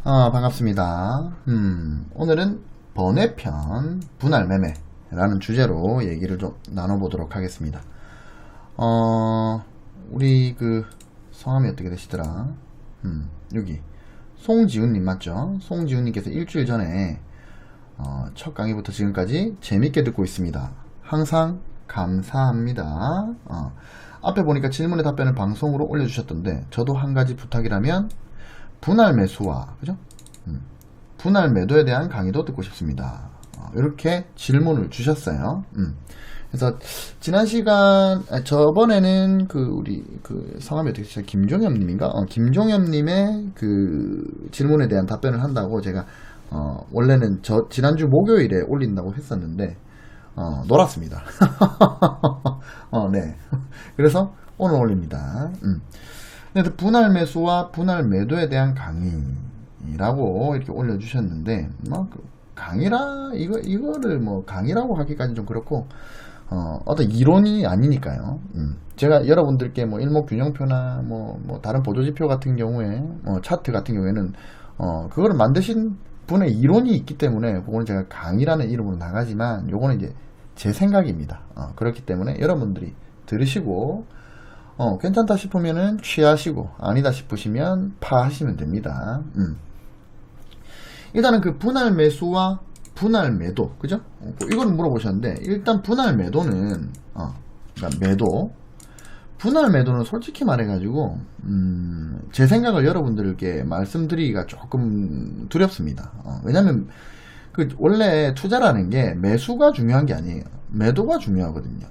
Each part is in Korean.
반갑습니다. 오늘은 번외편 분할매매라는 주제로 얘기를 좀 나눠보도록 하겠습니다. 우리 성함이 어떻게 되시더라? 여기 송지훈님 맞죠? 송지훈님께서 일주일 전에 첫 강의부터 지금까지 재밌게 듣고 있습니다. 항상 감사합니다. 앞에 보니까 질문의 답변을 방송으로 올려주셨던데 저도 한 가지 부탁이라면 분할 매수와 그죠? 분할 매도에 대한 강의도 듣고 싶습니다. 이렇게 질문을 주셨어요. 그래서 지난 시간 저번에는 우리 성함이 어떻게 되시죠? 김종엽님인가? 김종엽님의 질문에 대한 답변을 한다고 제가 원래는 지난주 목요일에 올린다고 했었는데 놀았습니다. 네. 그래서 오늘 올립니다. 그래서 분할 매수와 분할 매도에 대한 강의라고 이렇게 올려주셨는데, 이거를 강의라고 하기까지 좀 그렇고, 어떤 이론이 아니니까요. 제가 여러분들께 일목균형표나 다른 보조지표 같은 경우에, 차트 같은 경우에는, 그거를 만드신 분의 이론이 있기 때문에, 그거는 제가 강의라는 이름으로 나가지만, 요거는 이제 제 생각입니다. 그렇기 때문에 여러분들이 들으시고, 괜찮다 싶으면은 취하시고 아니다 싶으시면 파하시면 됩니다. 일단은 분할 매수와 분할 매도 그죠? 이거는 물어보셨는데 일단 분할 매도는 그러니까 분할 매도는 솔직히 말해가지고 제 생각을 여러분들께 말씀드리기가 조금 두렵습니다. 왜냐면 원래 투자라는 게 매수가 중요한 게 아니에요. 매도가 중요하거든요.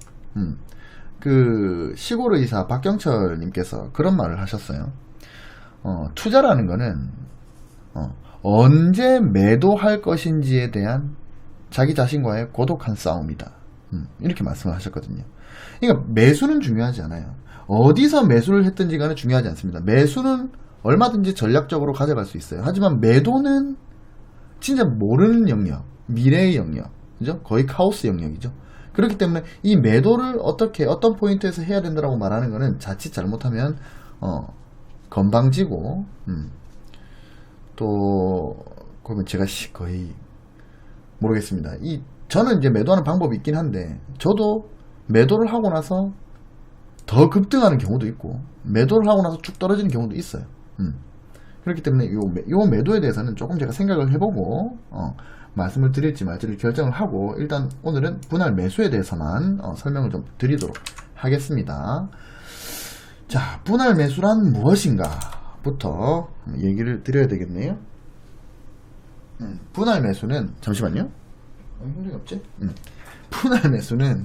시골의사 박경철님께서 그런 말을 하셨어요. 투자라는 거는 언제 매도할 것인지에 대한 자기 자신과의 고독한 싸움이다. 이렇게 말씀을 하셨거든요. 그러니까 매수는 중요하지 않아요. 어디서 매수를 했든지 간에 중요하지 않습니다. 매수는 얼마든지 전략적으로 가져갈 수 있어요. 하지만 매도는 진짜 모르는 영역, 미래의 영역, 그죠? 거의 카오스 영역이죠. 그렇기 때문에 이 매도를 어떤 포인트에서 해야 된다고 말하는 거는 자칫 잘못하면 건방지고 또 그러면 제가 거의 모르겠습니다. 저는 이제 매도하는 방법이 있긴 한데 저도 매도를 하고 나서 더 급등하는 경우도 있고 매도를 하고 나서 쭉 떨어지는 경우도 있어요. 그렇기 때문에 요 매도에 대해서는 조금 제가 생각을 해보고 말씀을 드릴지 말지를 결정을 하고 일단 오늘은 분할 매수에 대해서만 설명을 좀 드리도록 하겠습니다. 자, 분할 매수란 무엇인가 부터 얘기를 드려야 되겠네요. 분할 매수는 잠시만요. 힘들이 없지? 분할 매수는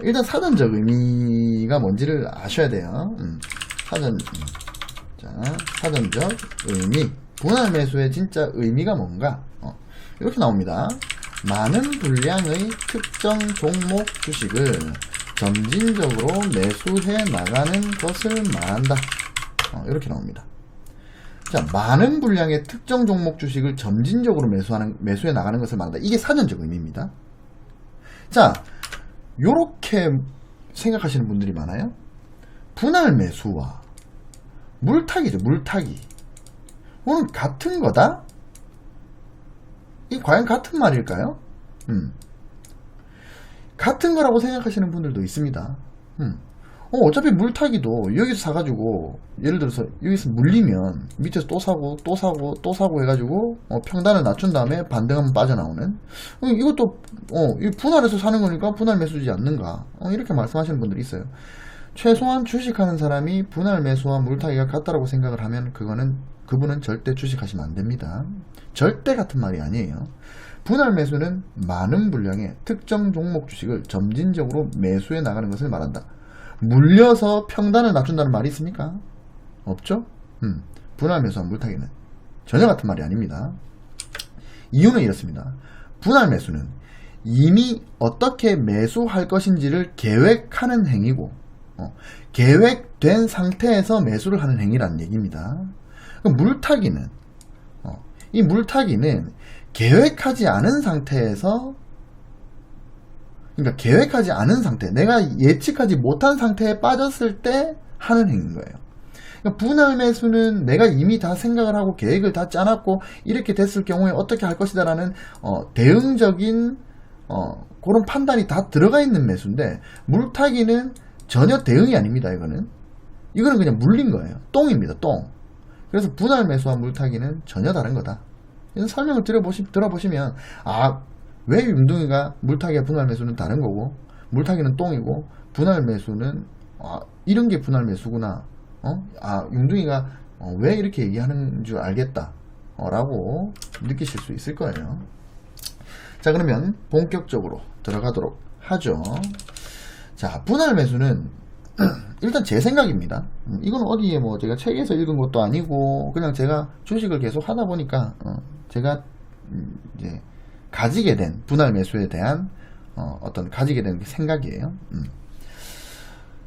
일단 사전적 의미가 뭔지를 아셔야 돼요. 사전적 의미. 분할 매수의 진짜 의미가 뭔가? 이렇게 나옵니다. 많은 분량의 특정 종목 주식을 점진적으로 매수해 나가는 것을 말한다. 이렇게 나옵니다. 자, 많은 분량의 특정 종목 주식을 점진적으로 매수해 나가는 것을 말한다. 이게 사전적 의미입니다. 자, 요렇게 생각하시는 분들이 많아요. 분할 매수와 물타기죠, 물타기. 오늘 같은 거다? 이 과연 같은 말일까요? 같은 거라고 생각하시는 분들도 있습니다. 어차피 물타기도 여기서 사가지고 예를 들어서 여기서 물리면 밑에서 또 사고 또 사고 또 사고 해가지고 평단을 낮춘 다음에 반등하면 빠져나오는 이것도 이 분할해서 사는 거니까 분할 매수지 않는가 이렇게 말씀하시는 분들이 있어요. 최소한 주식하는 사람이 분할 매수와 물타기가 같다라고 생각을 하면 그분은 절대 주식하시면 안 됩니다. 절대 같은 말이 아니에요. 분할 매수는 많은 분량의 특정 종목 주식을 점진적으로 매수해 나가는 것을 말한다. 물려서 평단을 낮춘다는 말이 있습니까? 없죠? 분할 매수와 물타기는 전혀 같은 말이 아닙니다. 이유는 이렇습니다. 분할 매수는 이미 어떻게 매수할 것인지를 계획하는 행위고 계획된 상태에서 매수를 하는 행위라는 얘기입니다. 물타기는 이 물타기는 계획하지 않은 상태에서 그러니까 계획하지 않은 상태 내가 예측하지 못한 상태에 빠졌을 때 하는 행위인 거예요. 그러니까 분할 매수는 내가 이미 다 생각을 하고 계획을 다 짜놨고 이렇게 됐을 경우에 어떻게 할 것이다 라는 대응적인 그런 판단이 다 들어가 있는 매수인데, 물타기는 전혀 대응이 아닙니다. 이거는 그냥 물린 거예요. 똥입니다. 똥. 그래서 분할 매수와 물타기는 전혀 다른 거다. 이런 설명을 들어보시면 왜 융둥이가 물타기와 분할 매수는 다른 거고 물타기는 똥이고 분할 매수는 이런 게 분할 매수구나. 융둥이가 왜 이렇게 얘기하는 줄 알겠다 라고 느끼실 수 있을 거예요. 자, 그러면 본격적으로 들어가도록 하죠. 자, 분할 매수는 일단 제 생각입니다. 이건 어디에 뭐 제가 책에서 읽은 것도 아니고 그냥 제가 주식을 계속 하다 보니까 제가 이제 가지게 된 분할 매수에 대한 어떤 가지게 된 생각이에요.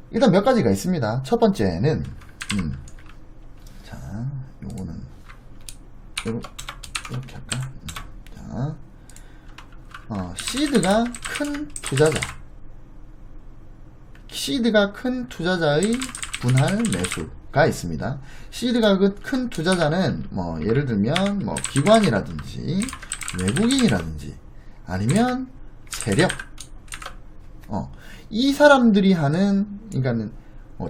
일단 몇 가지가 있습니다. 첫 번째는 자, 요거는 이렇게 할까? 자, 시드가 큰 투자자의 분할 매수가 있습니다. 시드가 큰 투자자는 뭐 예를 들면 뭐 기관이라든지 외국인이라든지 아니면 세력, 이 사람들이 하는, 그러니까는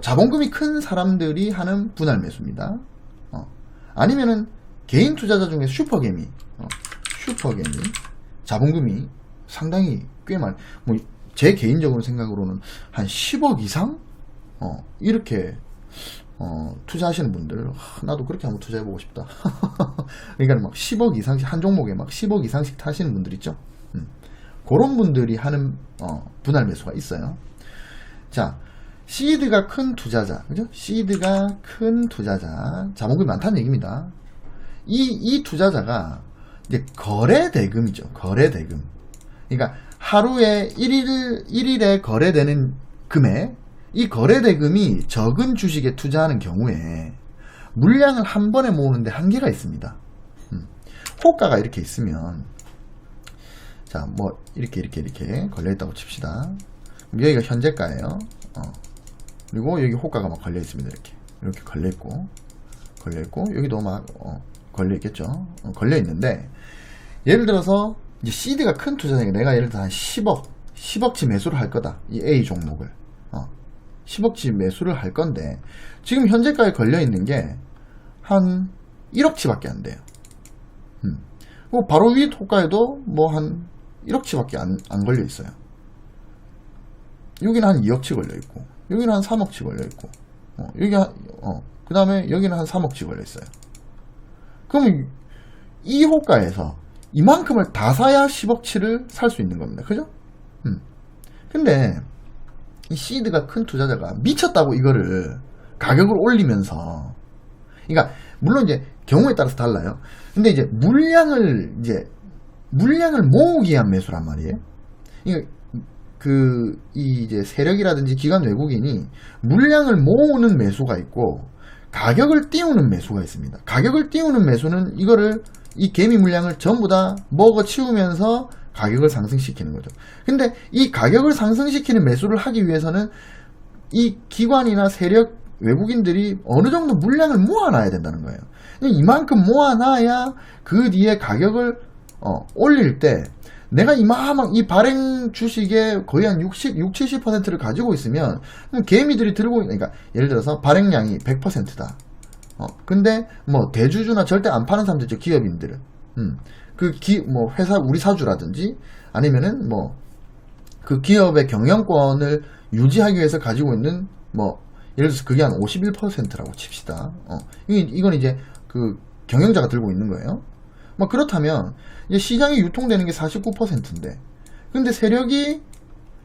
자본금이 큰 사람들이 하는 분할 매수입니다. 아니면은 개인 투자자 중에 슈퍼개미 자본금이 상당히 꽤 많이, 뭐 제 개인적으로 생각으로는 한 10억 이상 이렇게 투자하시는 분들, 나도 그렇게 한번 투자해보고 싶다. 그러니까 막 10억 이상씩 한 종목에 막 10억 이상씩 타시는 분들 있죠. 그런 분들이 하는 분할 매수가 있어요. 자, 시드가 큰 투자자, 그죠? 시드가 큰 투자자, 자본금이 많다는 얘기입니다. 이 투자자가 이제 거래 대금이죠. 거래 대금. 그러니까 하루에 1일에 거래되는 금액, 이 거래 대금이 적은 주식에 투자하는 경우에 물량을 한 번에 모으는데 한계가 있습니다. 호가가 이렇게 있으면, 자, 뭐 이렇게 걸려있다고 칩시다. 여기가 현재가예요. 그리고 여기 호가가 막 걸려있습니다. 이렇게 걸려있고 여기도 막 걸려있겠죠. 걸려있는데, 예를 들어서 이제 시드가 큰 투자자니까 내가 예를 들어 한 10억치 매수를 할 거다. 이 A 종목을 10억치 매수를 할 건데, 지금 현재가에 걸려있는 게 한 1억치밖에 안 돼요. 바로 위 호가에도 뭐 한 1억치밖에 안 걸려 있어요. 여기는 한 2억치 걸려 있고, 여기는 한 3억치 걸려 있고, 그 다음에 여기는 한 3억치 걸려 있어요. 그럼 이 호가에서 이만큼을 다 사야 10억치를 살 수 있는 겁니다. 그죠? 근데 이 시드가 큰 투자자가 미쳤다고 이거를 가격을 올리면서, 그러니까 물론 이제 경우에 따라서 달라요. 근데 이제 물량을 모으기 위한 매수란 말이에요. 그러니까 이제 세력이라든지 기관 외국인이 물량을 모으는 매수가 있고 가격을 띄우는 매수가 있습니다. 가격을 띄우는 매수는 이 개미 물량을 전부 다 먹어 치우면서 가격을 상승시키는 거죠. 근데 이 가격을 상승시키는 매수를 하기 위해서는 이 기관이나 세력, 외국인들이 어느 정도 물량을 모아놔야 된다는 거예요. 이만큼 모아놔야 그 뒤에 가격을 올릴 때, 내가 이 발행 주식의 거의 한 70%를 가지고 있으면 개미들이 그러니까 예를 들어서 발행량이 100%다. 근데 뭐 대주주나 절대 안 파는 사람들 있죠. 기업인들은. 뭐 회사 우리 사주라든지 아니면은 뭐 그 기업의 경영권을 유지하기 위해서 가지고 있는 뭐 예를 들어서 그게 한 51%라고 칩시다. 이건 이제 그 경영자가 들고 있는 거예요. 뭐 그렇다면 이제 시장에 유통되는 게 49%인데, 근데 세력이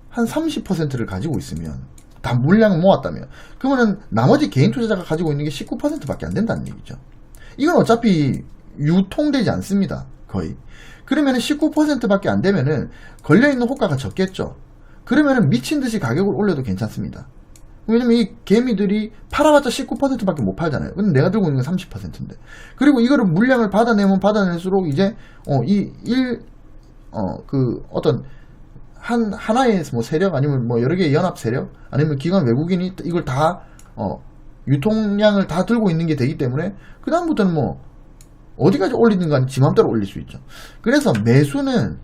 한 30%를 가지고 있으면, 다 물량을 모았다면, 그러면은 나머지 개인 투자자가 가지고 있는 게 19%밖에 안 된다는 얘기죠. 이건 어차피 유통되지 않습니다. 거의. 그러면은 19%밖에 안 되면은 걸려있는 호가가 적겠죠. 그러면은 미친 듯이 가격을 올려도 괜찮습니다. 왜냐면 이 개미들이 팔아봤자 19%밖에 못 팔잖아요. 근데 내가 들고 있는 건 30%인데. 그리고 이거를 물량을 받아내면 받아낼수록 이제, 하나의 뭐 세력, 아니면 뭐 여러 개의 연합 세력, 아니면 기관 외국인이 이걸 다, 유통량을 다 들고 있는 게 되기 때문에 그 다음부터는 뭐 어디까지 올리든 간에 지 맘대로 올릴 수 있죠. 그래서 매수는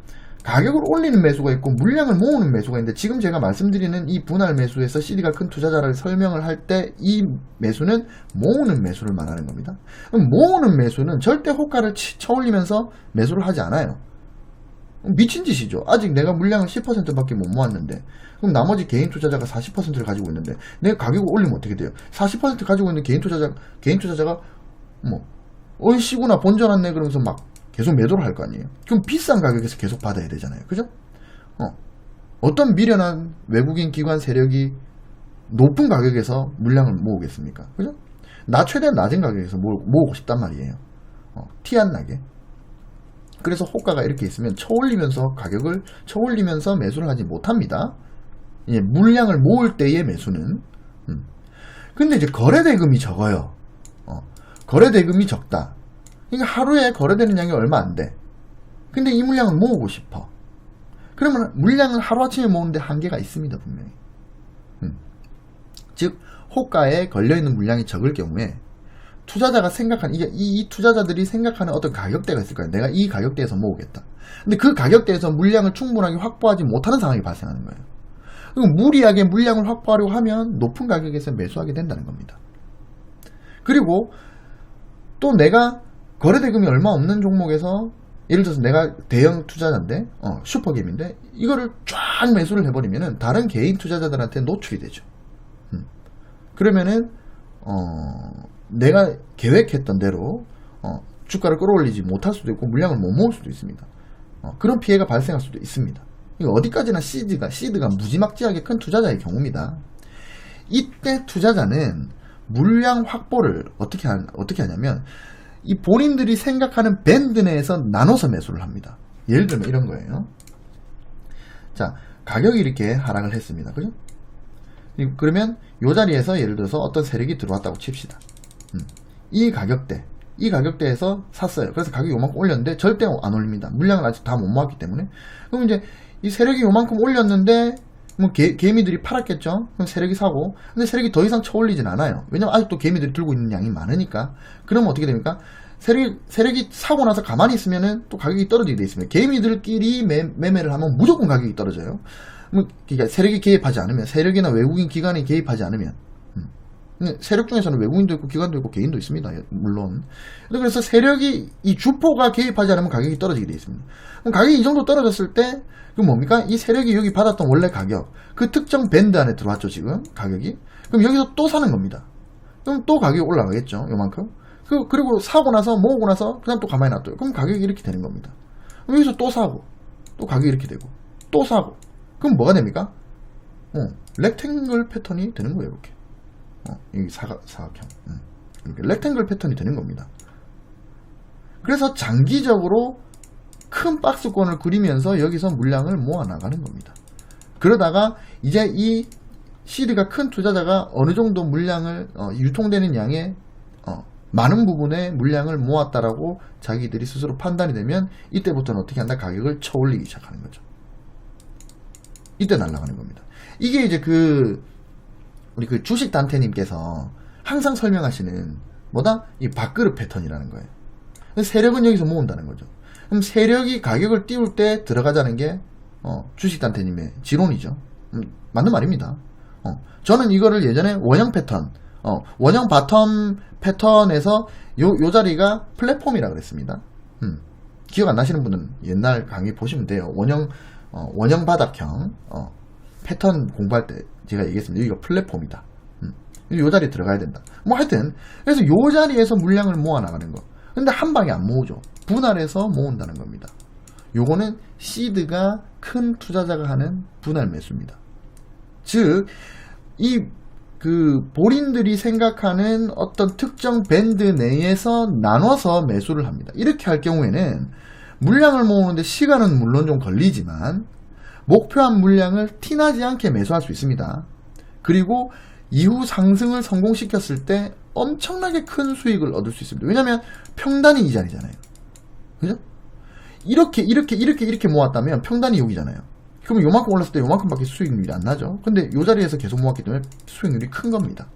가격을 올리는 매수가 있고 물량을 모으는 매수가 있는데, 지금 제가 말씀드리는 이 분할 매수에서 CD가 큰 투자자를 설명을 할 때 이 매수는 모으는 매수를 말하는 겁니다. 그럼 모으는 매수는 절대 호가를 쳐올리면서 매수를 하지 않아요. 미친 짓이죠. 아직 내가 물량을 10%밖에 못 모았는데, 그럼 나머지 개인 투자자가 40%를 가지고 있는데 내가 가격을 올리면 어떻게 돼요? 40% 가지고 있는 개인 투자자가 뭐 어이씨구나 본전왔네 그러면서 막 계속 매도를 할 거 아니에요. 그럼 비싼 가격에서 계속 받아야 되잖아요. 그죠? 어떤 미련한 외국인 기관 세력이 높은 가격에서 물량을 모으겠습니까? 그죠? 최대한 낮은 가격에서 모으고 싶단 말이에요. 티 안 나게. 그래서 호가가 이렇게 있으면 쳐올리면서 가격을 쳐올리면서 매수를 하지 못합니다. 예, 물량을 모을 때의 매수는. 근데 이제 거래대금이 적어요. 거래대금이 적다. 그러니까 하루에 거래되는 양이 얼마 안 돼. 근데 이 물량을 모으고 싶어. 그러면 물량을 하루아침에 모으는데 한계가 있습니다, 분명히. 즉 호가에 걸려있는 물량이 적을 경우에 투자자가 생각하는, 이 투자자들이 생각하는 어떤 가격대가 있을 거예요. 내가 이 가격대에서 모으겠다. 근데 그 가격대에서 물량을 충분하게 확보하지 못하는 상황이 발생하는 거예요. 그럼 무리하게 물량을 확보하려고 하면 높은 가격에서 매수하게 된다는 겁니다. 그리고 또 내가 거래대금이 얼마 없는 종목에서, 예를 들어서 내가 대형 투자자인데 슈퍼게임인데 이거를 쫙 매수를 해버리면은 다른 개인 투자자들한테 노출이 되죠. 그러면은 내가 계획했던 대로 주가를 끌어올리지 못할 수도 있고 물량을 못 모을 수도 있습니다. 그런 피해가 발생할 수도 있습니다. 이거 어디까지나 시드가 무지막지하게 큰 투자자의 경우입니다. 이때 투자자는 물량 확보를 어떻게 하냐면 이 본인들이 생각하는 밴드 내에서 나눠서 매수를 합니다. 예를 들면 이런 거예요. 자, 가격이 이렇게 하락을 했습니다. 그죠? 그러면 이 자리에서 예를 들어서 어떤 세력이 들어왔다고 칩시다. 이 가격대에서 샀어요. 그래서 가격이 요만큼 올렸는데 절대 안 올립니다. 물량을 아직 다 못 모았기 때문에. 그럼 이제 이 세력이 요만큼 올렸는데 뭐 개미들이 팔았겠죠. 그럼 세력이 사고, 근데 세력이 더 이상 쳐올리진 않아요. 왜냐면 아직도 개미들이 들고 있는 양이 많으니까. 그러면 어떻게 됩니까? 세력이 사고 나서 가만히 있으면은 또 가격이 떨어지게 돼 있습니다. 개미들끼리 매매를 하면 무조건 가격이 떨어져요. 그러니까 세력이 개입하지 않으면, 세력이나 외국인 기관이 개입하지 않으면. 세력 중에서는 외국인도 있고 기관도 있고 개인도 있습니다. 물론. 그래서 세력이, 이 주포가 개입하지 않으면 가격이 떨어지게 돼 있습니다. 그럼 가격이 이 정도 떨어졌을 때 그럼 뭡니까? 이 세력이 여기 받았던 원래 가격, 그 특정 밴드 안에 들어왔죠, 지금 가격이. 그럼 여기서 또 사는 겁니다. 그럼 또 가격이 올라가겠죠, 요만큼. 그리고 사고 나서, 모으고 나서 그냥 또 가만히 놔둬요. 그럼 가격이 이렇게 되는 겁니다. 그럼 여기서 또 사고, 또 가격이 이렇게 되고, 또 사고. 그럼 뭐가 됩니까? 렉탱글 패턴이 되는 거예요, 이렇게. 이 사각형. 이렇게 렉탱글 패턴이 되는 겁니다. 그래서 장기적으로 큰 박스권을 그리면서 여기서 물량을 모아 나가는 겁니다. 그러다가 이제 이 시드가 큰 투자자가 어느 정도 물량을 유통되는 양의 많은 부분의 물량을 모았다라고 자기들이 스스로 판단이 되면 이때부터는 어떻게 한다? 가격을 쳐올리기 시작하는 거죠. 이때 날아가는 겁니다. 이게 이제 우리 주식 단태님께서 항상 설명하시는 이 밥그릇 패턴이라는 거예요. 세력은 여기서 모은다는 거죠. 그럼 세력이 가격을 띄울 때 들어가자는 게 주식 단태님의 지론이죠. 맞는 말입니다. 저는 이거를 예전에 원형 패턴, 원형 바텀 패턴에서 요 자리가 플랫폼이라고 그랬습니다. 기억 안 나시는 분은 옛날 강의 보시면 돼요. 원형 바닥형 패턴 공부할 때 제가 얘기했습니다. 여기가 플랫폼이다. 요 자리에 들어가야 된다. 뭐 하여튼 그래서 요 자리에서 물량을 모아 나가는 거. 근데 한 방에 안 모으죠. 분할해서 모은다는 겁니다. 요거는 시드가 큰 투자자가 하는 분할 매수입니다. 즉 본인들이 생각하는 어떤 특정 밴드 내에서 나눠서 매수를 합니다. 이렇게 할 경우에는 물량을 모으는데 시간은 물론 좀 걸리지만 목표한 물량을 티나지 않게 매수할 수 있습니다. 그리고 이후 상승을 성공시켰을 때 엄청나게 큰 수익을 얻을 수 있습니다. 왜냐하면 평단이 이 자리잖아요. 그죠? 이렇게 모았다면 평단이 여기잖아요. 그러면 요만큼 올랐을 때 요만큼밖에 수익률이 안 나죠. 근데 요 자리에서 계속 모았기 때문에 수익률이 큰 겁니다.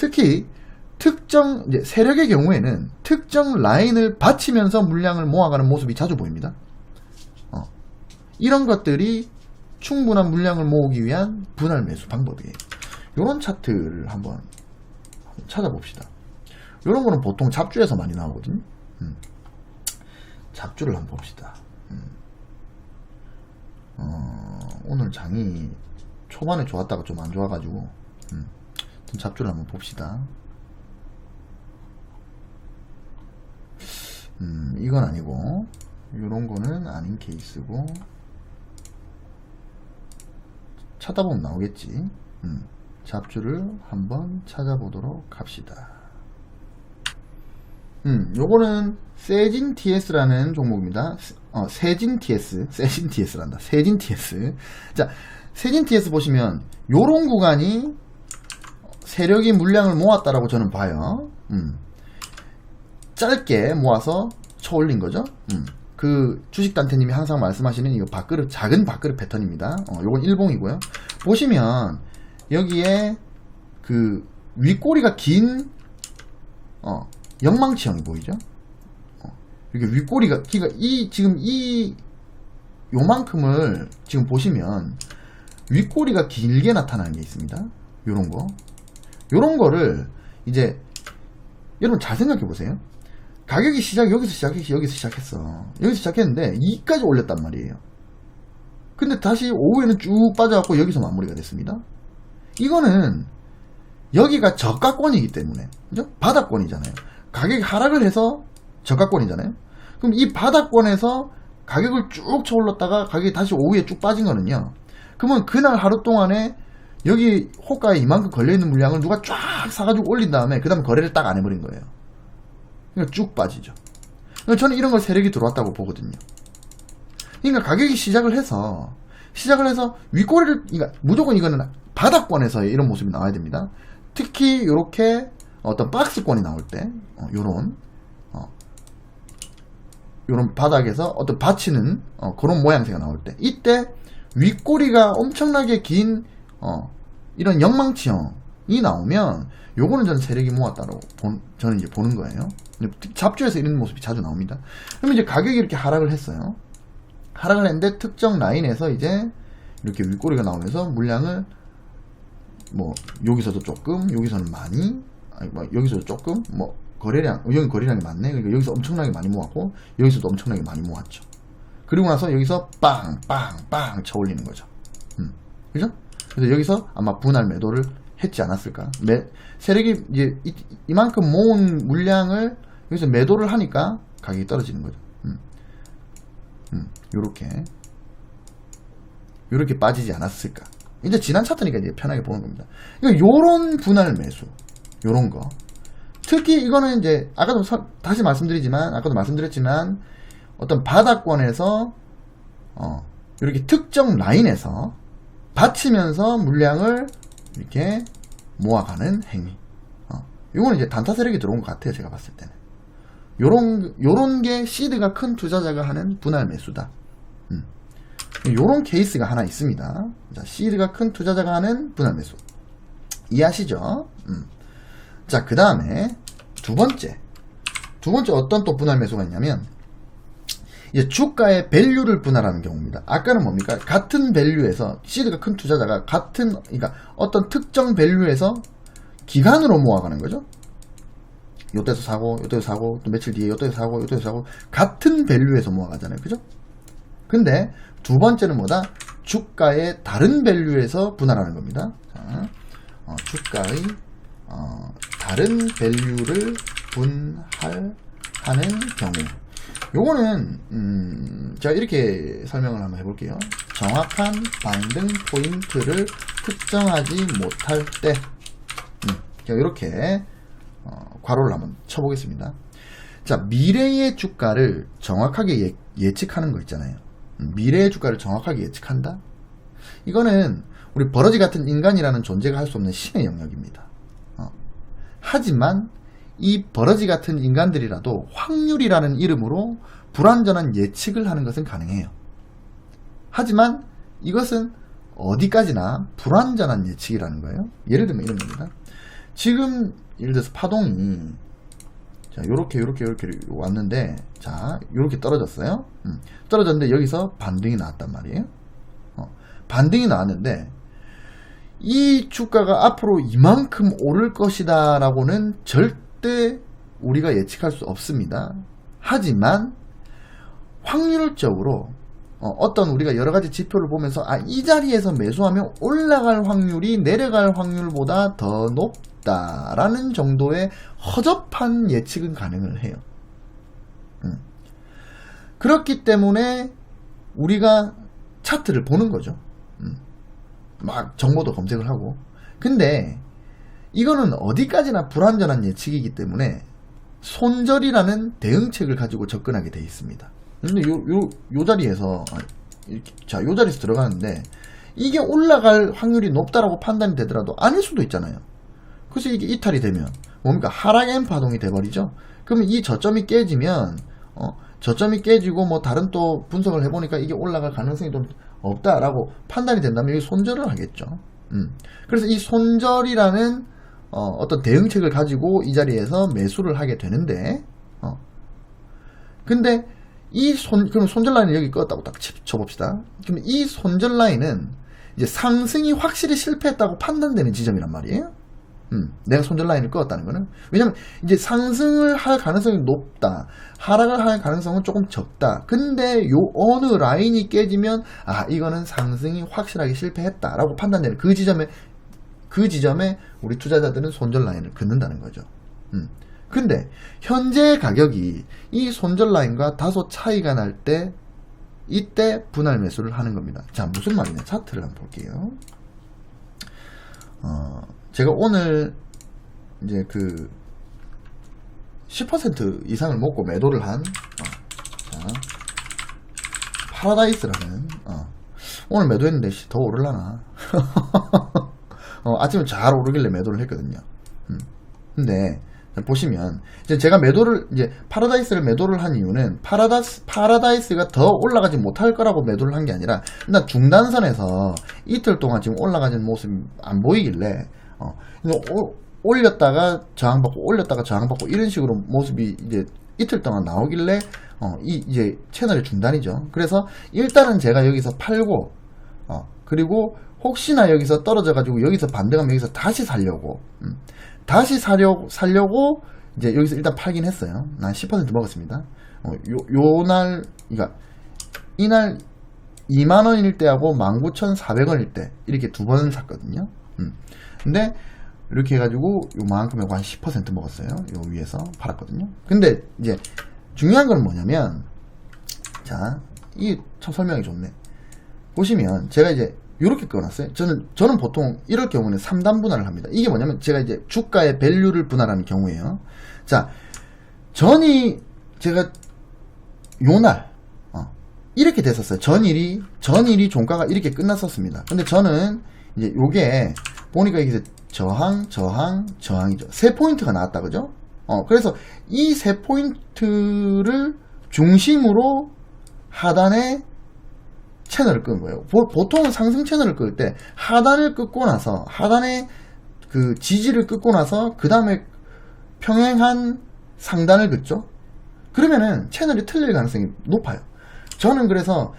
특히 특정 이제 세력의 경우에는 특정 라인을 받치면서 물량을 모아가는 모습이 자주 보입니다. 이런 것들이 충분한 물량을 모으기 위한 분할 매수 방법이에요. 이런 차트를 한번 찾아봅시다. 이런 거는 보통 잡주에서 많이 나오거든요. 잡주를 한번 봅시다. 오늘 장이 초반에 좋았다가 좀 안 좋아가지고 잡주를 한번 봅시다. 이건 아니고 이런 거는 아닌 케이스고, 찾아보면 나오겠지. 잡주를 한번 찾아보도록 합시다. 요거는 세진 TS라는 종목입니다. 세진 TS란다. 세진 TS. 자, 세진 TS 보시면 요런 구간이 세력이 물량을 모았다라고 저는 봐요. 짧게 모아서 쳐올린 거죠. 그 주식단태님이 항상 말씀하시는 이거 밥그릇, 작은 밥그릇 패턴입니다. 요건 일봉이고요. 보시면 여기에 그 윗꼬리가 긴 영망치형이 보이죠? 이게 윗꼬리가, 그러니까 지금 요만큼을 지금 보시면 윗꼬리가 길게 나타나는 게 있습니다. 요런 거. 요런 거를 이제 여러분 잘 생각해 보세요. 가격이 여기서 시작했어. 여기서 시작했는데 2까지 올렸단 말이에요. 근데 다시 오후에는 쭉 빠져갖고 여기서 마무리가 됐습니다. 이거는 여기가 저가권이기 때문에, 그죠? 바닥권이잖아요. 가격이 하락을 해서 저가권이잖아요. 그럼 이 바닥권에서 가격을 쭉 쳐올랐다가 가격이 다시 오후에 쭉 빠진 거는요, 그러면 그날 하루 동안에 여기 호가에 이만큼 걸려있는 물량을 누가 쫙 사가지고 올린 다음에 그 다음에 거래를 딱 안 해버린 거예요. 그러니까 쭉 빠지죠. 저는 이런 걸 세력이 들어왔다고 보거든요. 그러니까 가격이 시작을 해서 윗꼬리를, 그러니까 무조건 이거는 바닥권에서 이런 모습이 나와야 됩니다. 특히 이렇게 어떤 박스권이 나올 때, 요런 바닥에서 어떤 받치는 그런 모양새가 나올 때, 이때 윗꼬리가 엄청나게 긴 이런 영망치형이 나오면 요거는 저는 세력이 모았다고 저는 이제 보는 거예요. 잡주에서 이런 모습이 자주 나옵니다. 그럼 이제 가격이 이렇게 하락을 했어요. 하락을 했는데 특정 라인에서 이제 이렇게 윗꼬리가 나오면서 물량을 뭐 여기서도 조금, 여기서는 많이, 여기서도 조금, 뭐 거래량, 여기 거래량이 많네. 그러니까 여기서 엄청나게 많이 모았고 여기서도 엄청나게 많이 모았죠. 그리고 나서 여기서 빵 쳐 올리는 거죠. 그죠? 그래서 여기서 아마 분할 매도를 했지 않았을까. 세력이 이제 이만큼 모은 물량을 여기서 매도를 하니까 가격이 떨어지는 거죠. 요렇게 빠지지 않았을까. 이제 지난 차트니까 이제 편하게 보는 겁니다. 그러니까 요런 분할 매수, 요런 거. 특히 이거는 이제 아까도 다시 말씀드리지만, 아까도 말씀드렸지만, 어떤 바닥권에서 이렇게 특정 라인에서 받치면서 물량을 이렇게 모아가는 행위. 이거는 이제 단타 세력이 들어온 것 같아요. 제가 봤을 때는. 요런 게 시드가 큰 투자자가 하는 분할 매수다. 요런 케이스가 하나 있습니다. 자, 시드가 큰 투자자가 하는 분할 매수. 이해하시죠? 자, 그 다음에 두 번째 어떤 또 분할 매수가 있냐면, 이제 주가의 밸류를 분할하는 경우입니다. 아까는 뭡니까? 같은 밸류에서 시드가 큰 투자자가 그러니까 어떤 특정 밸류에서 기간으로 모아가는 거죠. 요때서 사고, 또 며칠 뒤에 요때서 사고, 같은 밸류에서 모아가잖아요. 그죠? 근데 두 번째는 뭐다? 주가의 다른 밸류에서 분할하는 겁니다. 자, 주가의 다른 밸류를 분할하는 경우. 요거는 제가 이렇게 설명을 한번 해볼게요. 정확한 반등 포인트를 특정하지 못할 때, 제가 이렇게 괄호를 한번 쳐보겠습니다. 자, 미래의 주가를 정확하게 예측하는 거 있잖아요. 미래의 주가를 정확하게 예측한다? 이거는 우리 버러지 같은 인간이라는 존재가 할 수 없는 신의 영역입니다. 하지만 이 버러지 같은 인간들이라도 확률이라는 이름으로 불완전한 예측을 하는 것은 가능해요. 하지만 이것은 어디까지나 불완전한 예측이라는 거예요. 예를 들면 이런 겁니다. 지금 예를 들어서 파동이 자 요렇게 왔는데 자 요렇게 떨어졌어요. 떨어졌는데 여기서 반등이 나왔단 말이에요. 반등이 나왔는데 이 주가가 앞으로 이만큼 오를 것이다 라고는 절대 우리가 예측할 수 없습니다. 하지만 확률적으로 어떤 우리가 여러가지 지표를 보면서 이 자리에서 매수하면 올라갈 확률이 내려갈 확률보다 더 높다라는 정도의 허접한 예측은 가능을 해요. 그렇기 때문에 우리가 차트를 보는 거죠. 막 정보도 검색을 하고. 근데 이거는 어디까지나 불완전한 예측이기 때문에 손절이라는 대응책을 가지고 접근하게 되어 있습니다. 근데 요 자리에서 자, 요 자리에서 들어가는데 이게 올라갈 확률이 높다라고 판단이 되더라도 아닐 수도 있잖아요. 그래서 이게 이탈이 되면 뭡니까? 하락 M 파동이 돼버리죠. 그러면 이 저점이 깨지면 저점이 깨지고 뭐 다른 또 분석을 해보니까 이게 올라갈 가능성이 좀 없다라고 판단이 된다면 여기 손절을 하겠죠. 그래서 이 손절이라는 어떤 대응책을 가지고 이 자리에서 매수를 하게 되는데 근데 그럼 손절 라인을 여기 껐다고 딱 쳐봅시다. 그럼 이 손절 라인은 이제 상승이 확실히 실패했다고 판단되는 지점이란 말이에요. 내가 손절 라인을 끄었다는 거는. 왜냐면 이제 상승을 할 가능성이 높다. 하락을 할 가능성은 조금 적다. 근데 요 어느 라인이 깨지면 이거는 상승이 확실하게 실패했다 라고 판단되는 그 지점에 우리 투자자들은 손절 라인을 긋는다는 거죠. 근데 현재 가격이 이 손절 라인과 다소 차이가 날 때 이때 분할 매수를 하는 겁니다. 자, 무슨 말이냐? 차트를 한번 볼게요. 제가 오늘 이제 그 10% 이상을 먹고 매도를 한 자, 파라다이스라는 오늘 매도했는데 더 오르려나? 아침에 잘 오르길래 매도를 했거든요. 근데 보시면 이제 제가 매도를 이제 파라다이스를 매도를 한 이유는 파라다이스가 더 올라가지 못할 거라고 매도를 한 게 아니라 일단 중단선에서 이틀 동안 지금 올라가는 모습이 안 보이길래 올렸다가 저항받고 올렸다가 저항받고 이런 식으로 모습이 이제 이틀 동안 나오길래 이제 채널의 중단이죠. 그래서 일단은 제가 여기서 팔고 그리고 혹시나 여기서 떨어져 가지고 여기서 반등하면 여기서 다시 살려고 살려고 이제 여기서 일단 팔긴 했어요. 난 10% 먹었습니다. 요날 그러니까 이날 2만원일 때하고 19,400원일 때 이렇게 두 번 샀거든요. 근데 이렇게 해가지고 요만큼에 한 10% 먹었어요. 요 위에서 팔았거든요. 근데 이제 중요한 건 뭐냐면 자, 이 참 설명이 좋네. 보시면 제가 이제 이렇게 끊어놨어요. 저는 보통 이럴 경우는 3단 분할을 합니다. 이게 뭐냐면 제가 이제 주가의 밸류를 분할하는 경우에요. 자, 제가 요날 이렇게 됐었어요. 전일이 종가가 이렇게 끝났었습니다. 근데 저는 이제 요게 보니까 이게 저항이죠. 3포인트가 나왔다, 그죠? 그래서 이 3포인트를 중심으로 하단에 채널을 끄는 거예요. 보통은 상승 채널을 끌 때 하단을 끊고 나서 하단의 그 지지를 끊고 나서 그 다음에 평행한 상단을 긋죠. 그러면은 채널이 틀릴 가능성이 높아요. 저는 그래서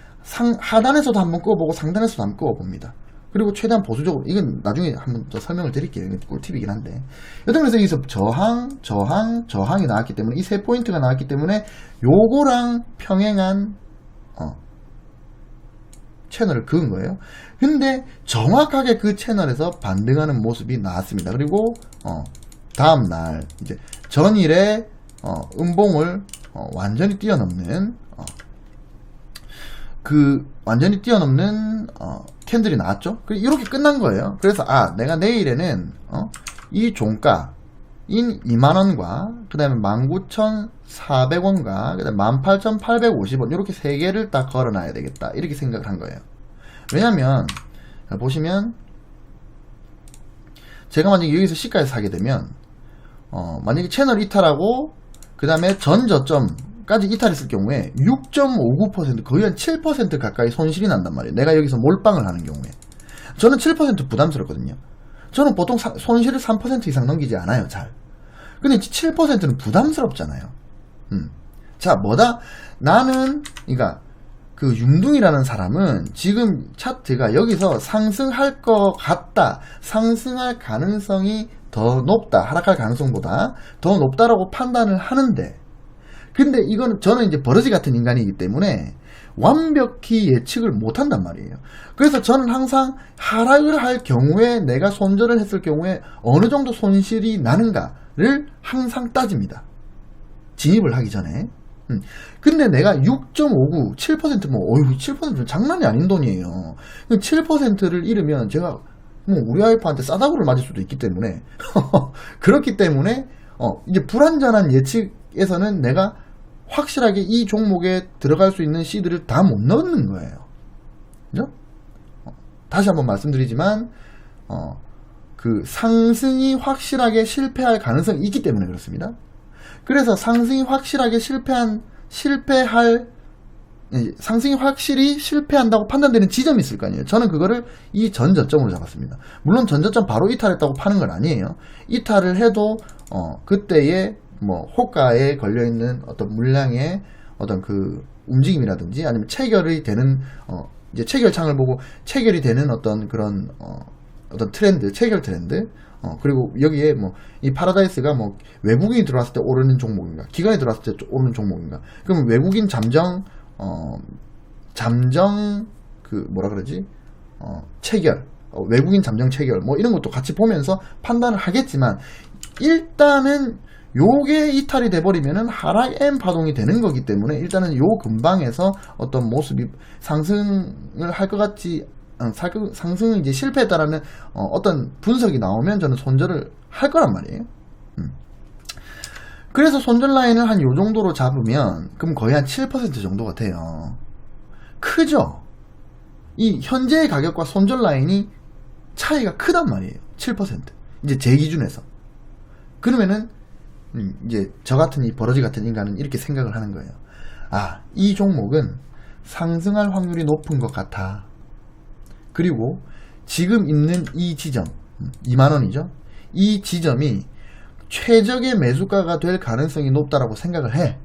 하단에서도 한번 끄어보고 상단에서도 한번 끄어봅니다. 그리고 최대한 보수적으로, 이건 나중에 한번 더 설명을 드릴게요. 이건 꿀팁이긴 한데. 여튼 그래서 여기서 저항이 나왔기 때문에, 이 3포인트가 나왔기 때문에 요거랑 평행한 채널을 그은 거예요. 근데 정확하게 그 채널에서 반등하는 모습이 나왔습니다. 그리고 다음날 이제 전일에 음봉을 완전히 뛰어넘는 캔들이 나왔죠. 이렇게 끝난 거예요. 그래서 내가 내일에는 이 종가인 2만원과 그 다음에 19,400원과 그 다음에 18,850원 이렇게 세 개를 딱 걸어놔야 되겠다, 이렇게 생각을 한 거예요. 왜냐면 보시면 제가 만약에 여기서 시가에서 사게 되면 만약에 채널 이탈하고 그 다음에 전 저점까지 이탈했을 경우에 6.59% 거의 한 7% 가까이 손실이 난단 말이에요. 내가 여기서 몰빵을 하는 경우에 저는 7% 부담스럽거든요. 저는 보통 손실을 3% 이상 넘기지 않아요, 잘. 근데 7%는 부담스럽잖아요. 자, 뭐다? 나는, 그러니까, 그 융둥이라는 사람은 지금 차트가 여기서 상승할 것 같다. 상승할 가능성이 더 높다. 하락할 가능성보다 더 높다라고 판단을 하는데, 근데 이거는 저는 이제 버러지 같은 인간이기 때문에 완벽히 예측을 못한단 말이에요. 그래서 저는 항상 하락을 할 경우에 내가 손절을 했을 경우에 어느 정도 손실이 나는가를 항상 따집니다. 진입을 하기 전에. 근데 내가 6.59, 7%뭐, 어휴, 7%는 장난이 아닌 돈이에요. 7%를 잃으면 제가 뭐 우리 와이프한테 싸다구를 맞을 수도 있기 때문에 그렇기 때문에 이제 불안전한 예측에서는 내가 확실하게 이 종목에 들어갈 수 있는 시드를 다 못 넣는 거예요. 그죠? 다시 한번 말씀드리지만 그 상승이 확실하게 실패할 가능성이 있기 때문에 그렇습니다. 그래서 상승이 확실하게 상승이 확실히 실패한다고 판단되는 지점이 있을 거 아니에요. 저는 그거를 이 전저점으로 잡았습니다. 물론 전저점 바로 이탈했다고 파는 건 아니에요. 이탈을 해도 그때의 뭐 호가에 걸려있는 어떤 물량의 어떤 그 움직임이라든지 아니면 체결이 되는 이제 체결창을 보고 체결이 되는 어떤 그런 어떤 트렌드, 체결 트렌드, 그리고 여기에 뭐 이 파라다이스가 뭐 외국인이 들어왔을 때 오르는 종목인가, 기관이 들어왔을 때 오르는 종목인가. 그럼 외국인 잠정 그 뭐라 그러지? 체결, 외국인 잠정 체결 뭐 이런 것도 같이 보면서 판단을 하겠지만, 일단은 요게 이탈이 돼버리면은 하락 M 파동이 되는 거기 때문에 일단은 요 근방에서 어떤 모습이 상승을 할 것 같지, 상승이 이제 실패했다라는 어떤 분석이 나오면 저는 손절을 할 거란 말이에요. 그래서 손절 라인을 한 요 정도로 잡으면 그럼 거의 한 7% 정도가 돼요. 크죠? 이 현재의 가격과 손절 라인이 차이가 크단 말이에요. 7%. 이제 제 기준에서. 그러면은 이제 저 같은 이 버러지 같은 인간은 이렇게 생각을 하는 거예요. 아, 이 종목은 상승할 확률이 높은 것 같아. 그리고 지금 있는 이 지점 2만원이죠. 이 지점이 최적의 매수가가 될 가능성이 높다라고 생각을 해.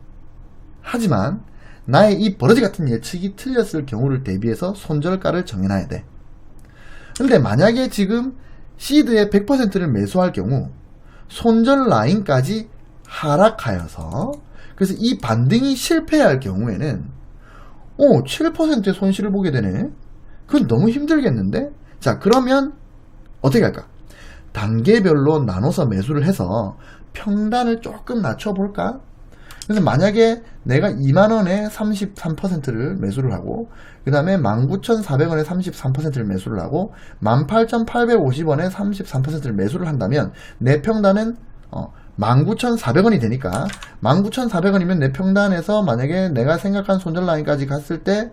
하지만 나의 이 버러지 같은 예측이 틀렸을 경우를 대비해서 손절가를 정해놔야 돼. 근데 만약에 지금 시드의 100%를 매수할 경우 손절 라인까지 하락하여서, 그래서 이 반등이 실패할 경우에는 7%의 손실을 보게 되네. 그건 너무 힘들겠는데? 자, 그러면 어떻게 할까? 단계별로 나눠서 매수를 해서 평단을 조금 낮춰볼까? 그래서 만약에 내가 2만원에 33%를 매수를 하고, 그 다음에 19,400원에 33%를 매수를 하고 18,850원에 33%를 매수를 한다면 내 평단은 19,400원이 되니까, 19,400원이면 내 평단에서 만약에 내가 생각한 손절 라인까지 갔을 때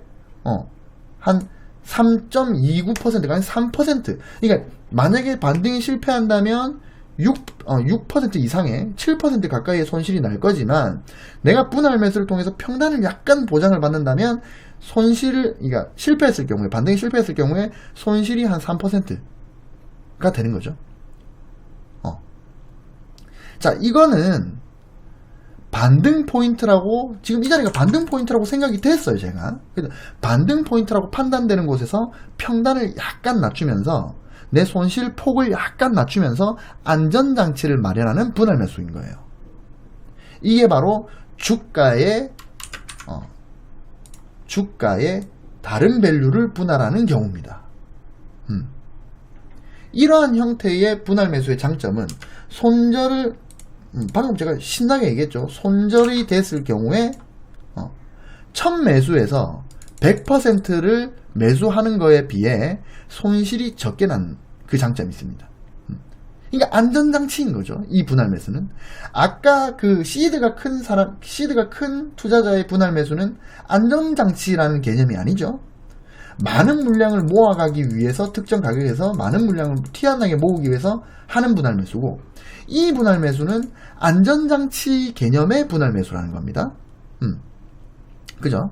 한 3.29%가 아닌 3%. 그러니까 만약에 반등이 실패한다면 6% 이상의 7% 가까이의 손실이 날 거지만, 내가 분할 매수를 통해서 평단을 약간 보장을 받는다면 손실을, 그러니까 실패했을 경우에, 반등이 실패했을 경우에 손실이 한 3%가 되는 거죠. 자, 이거는 반등 포인트라고, 지금 이 자리가 반등 포인트라고 생각이 됐어요, 제가. 반등 포인트라고 판단되는 곳에서 평단을 약간 낮추면서 내 손실 폭을 약간 낮추면서 안전장치를 마련하는 분할 매수인 거예요. 이게 바로 주가의 다른 밸류를 분할하는 경우입니다. 이러한 형태의 분할 매수의 장점은 손절을, 방금 제가 신나게 얘기했죠. 손절이 됐을 경우에 첫 매수에서 100%를 매수하는 거에 비해 손실이 적게 난 그 장점이 있습니다. 그러니까 안전장치인 거죠, 이 분할 매수는. 아까 그 시드가 큰 투자자의 분할 매수는 안전장치라는 개념이 아니죠. 많은 물량을 모아가기 위해서, 특정 가격에서 많은 물량을 티 안 나게 모으기 위해서 하는 분할 매수고, 이 분할 매수는 안전장치 개념의 분할 매수라는 겁니다. 그죠?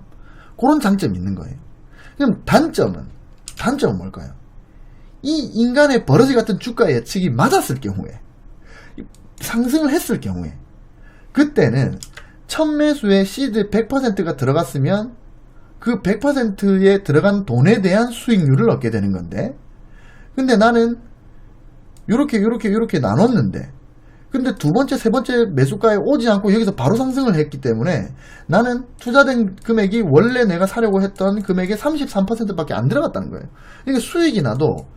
그런 장점이 있는 거예요. 그럼 단점은 뭘까요? 이 인간의 버러지 같은 주가 예측이 맞았을 경우에, 상승을 했을 경우에, 그때는 첫 매수에 시드 100%가 들어갔으면 그 100%에 들어간 돈에 대한 수익률을 얻게 되는 건데, 근데 나는 요렇게 나눴는데, 근데 두 번째, 세 번째 매수가에 오지 않고 여기서 바로 상승을 했기 때문에 나는 투자된 금액이 원래 내가 사려고 했던 금액의 33%밖에 안 들어갔다는 거예요. 이게 수익이 나도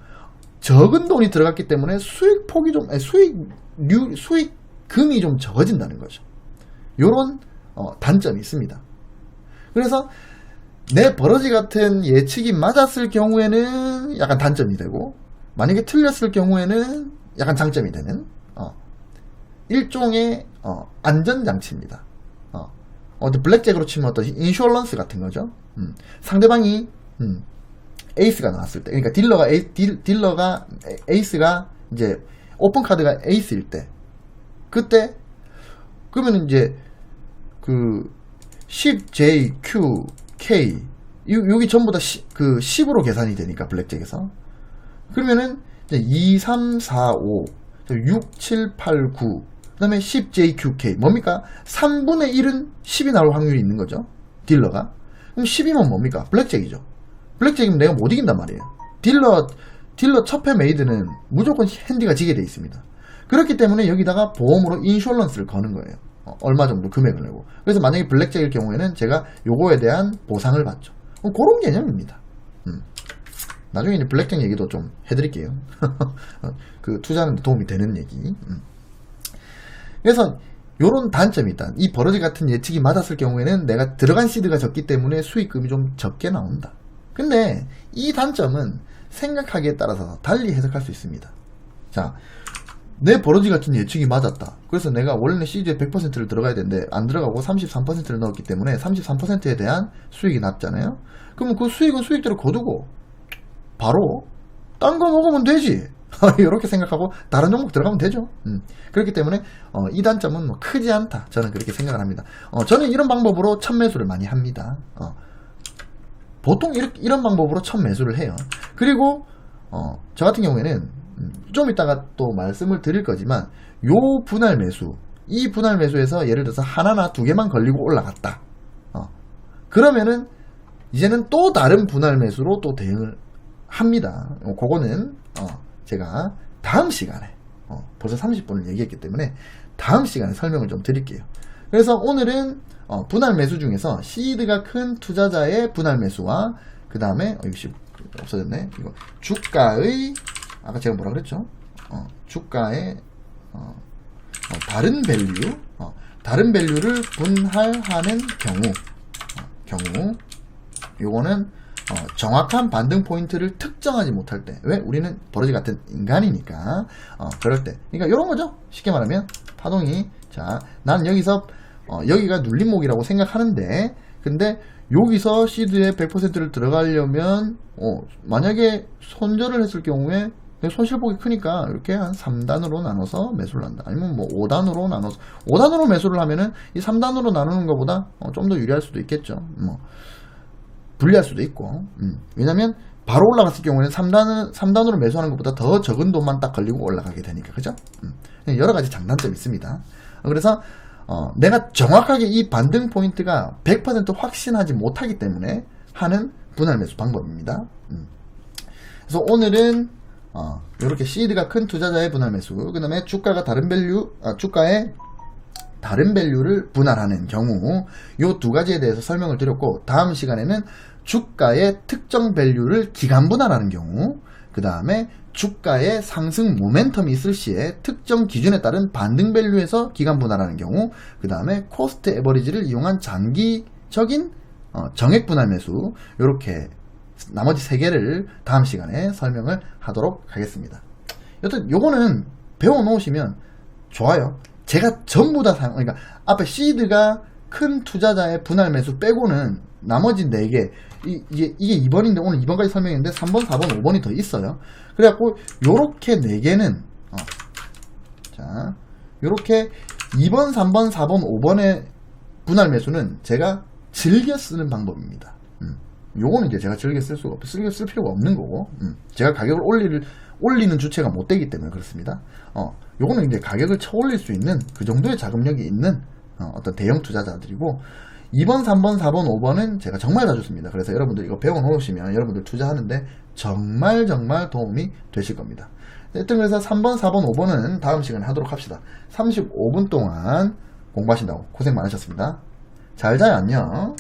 적은 돈이 들어갔기 때문에 수익폭이 좀, 수익금이 좀 적어진다는 거죠. 요런 단점이 있습니다. 그래서 내 버러지 같은 예측이 맞았을 경우에는 약간 단점이 되고, 만약에 틀렸을 경우에는 약간 장점이 되는 일종의 안전장치입니다. 블랙잭으로 치면 어떤 인슈어런스 같은 거죠. 상대방이 에이스가 나왔을 때, 그러니까 딜러가 에이스가 이제 오픈 카드가 에이스일 때, 그때 그러면 이제 그 10JQK 여기 전부 다 10으로 계산이 되니까 블랙잭에서, 그러면은 이제 2, 3, 4, 5, 6, 7, 8, 9, 그 다음에 10JQK 뭡니까? 3분의 1은 10이 나올 확률이 있는 거죠, 딜러가. 그럼 10이면 뭡니까? 블랙잭이죠. 블랙잭이면 내가 못 이긴단 말이에요. 딜러 첫패 메이드는 무조건 핸디가 지게 돼 있습니다. 그렇기 때문에 여기다가 보험으로 인슈어런스를 거는 거예요. 얼마 정도 금액을 내고. 그래서 만약에 블랙잭일 경우에는 제가 요거에 대한 보상을 받죠. 그런 개념입니다. 나중에 이제 블랙잭 얘기도 좀 해드릴게요. 그 투자하는 데 도움이 되는 얘기. 그래서 요런 단점이 있다. 이 버러지 같은 예측이 맞았을 경우에는 내가 들어간 시드가 적기 때문에 수익금이 좀 적게 나온다. 근데 이 단점은 생각하기에 따라서 달리 해석할 수 있습니다. 자, 내 버러지 같은 예측이 맞았다. 그래서 내가 원래 시드에 100%를 들어가야 되는데 안 들어가고 33%를 넣었기 때문에 33%에 대한 수익이 났잖아요. 그러면 그 수익은 수익대로 거두고 바로 딴 거 먹으면 되지. 이렇게 생각하고 다른 종목 들어가면 되죠. 그렇기 때문에 이 단점은 뭐 크지 않다, 저는 그렇게 생각을 합니다. 저는 이런 방법으로 첫 매수를 많이 합니다. 보통 이런 방법으로 첫 매수를 해요. 그리고 저 같은 경우에는 좀 이따가 또 말씀을 드릴 거지만, 요 분할 매수, 이 분할 매수에서 예를 들어서 하나나 두 개만 걸리고 올라갔다. 그러면은 이제는 또 다른 분할 매수로 또 대응을 합니다. 그거는 제가 다음 시간에 벌써 30분을 얘기했기 때문에 다음 시간에 설명을 좀 드릴게요. 그래서 오늘은 분할 매수 중에서 시드가 큰 투자자의 분할 매수와, 그 다음에 이거 없어졌네. 이거 주가의, 아까 제가 뭐라 그랬죠? 주가의 다른 밸류, 다른 밸류를 분할하는 경우, 요거는 정확한 반등 포인트를 특정하지 못할 때, 왜? 우리는 버러지 같은 인간이니까 그럴 때, 그러니까 이런 거죠. 쉽게 말하면 파동이, 자, 난 여기서 여기가 눌림목이라고 생각하는데, 근데 여기서 시드에 100%를 들어가려면 만약에 손절을 했을 경우에 손실폭이 크니까 이렇게 한 3단으로 나눠서 매수를 한다. 아니면 뭐 5단으로 나눠서, 5단으로 매수를 하면은 이 3단으로 나누는 것보다 좀 더 유리할 수도 있겠죠. 뭐 불리할 수도 있고. 왜냐면 바로 올라갔을 경우에는 3단으로 매수하는 것보다 더 적은 돈만 딱 걸리고 올라가게 되니까, 그죠? 여러 가지 장단점이 있습니다. 그래서 내가 정확하게 이 반등 포인트가 100% 확신하지 못하기 때문에 하는 분할 매수 방법입니다. 그래서 오늘은 이렇게 시드가 큰 투자자의 분할 매수, 그 다음에 주가의 다른 밸류를 분할하는 경우, 요 두 가지에 대해서 설명을 드렸고, 다음 시간에는 주가의 특정 밸류를 기간 분할하는 경우, 그 다음에 주가의 상승 모멘텀이 있을 시에 특정 기준에 따른 반등 밸류에서 기간 분할하는 경우, 그 다음에 코스트 에버리지를 이용한 장기적인 정액 분할 매수, 요렇게 나머지 세 개를 다음 시간에 설명을 하도록 하겠습니다. 여튼 요거는 배워 놓으시면 좋아요. 제가 전부 다 그러니까 앞에 시드가 큰 투자자의 분할 매수 빼고는 나머지 4개, 이게 2번인데 오늘 2번까지 설명했는데 3번, 4번, 5번이 더 있어요. 그래갖고 요렇게 4개는 자, 요렇게 2번, 3번, 4번, 5번의 분할 매수는 제가 즐겨 쓰는 방법입니다. 요거는 이제 제가 즐겨 쓸 수가 쓸 필요가 없는 거고, 제가 가격을 올리는 주체가 못 되기 때문에 그렇습니다. 요거는 이제 가격을 쳐올릴 수 있는 그 정도의 자금력이 있는 어떤 대형 투자자들이고, 2번, 3번, 4번, 5번은 제가 정말 자주 씁니다. 그래서 여러분들 이거 배워 놓으시면 여러분들 투자하는데 정말 도움이 되실 겁니다. 하여튼 그래서 3번, 4번, 5번은 다음 시간에 하도록 합시다. 35분 동안 공부하신다고 고생 많으셨습니다. 잘 자요. 안녕.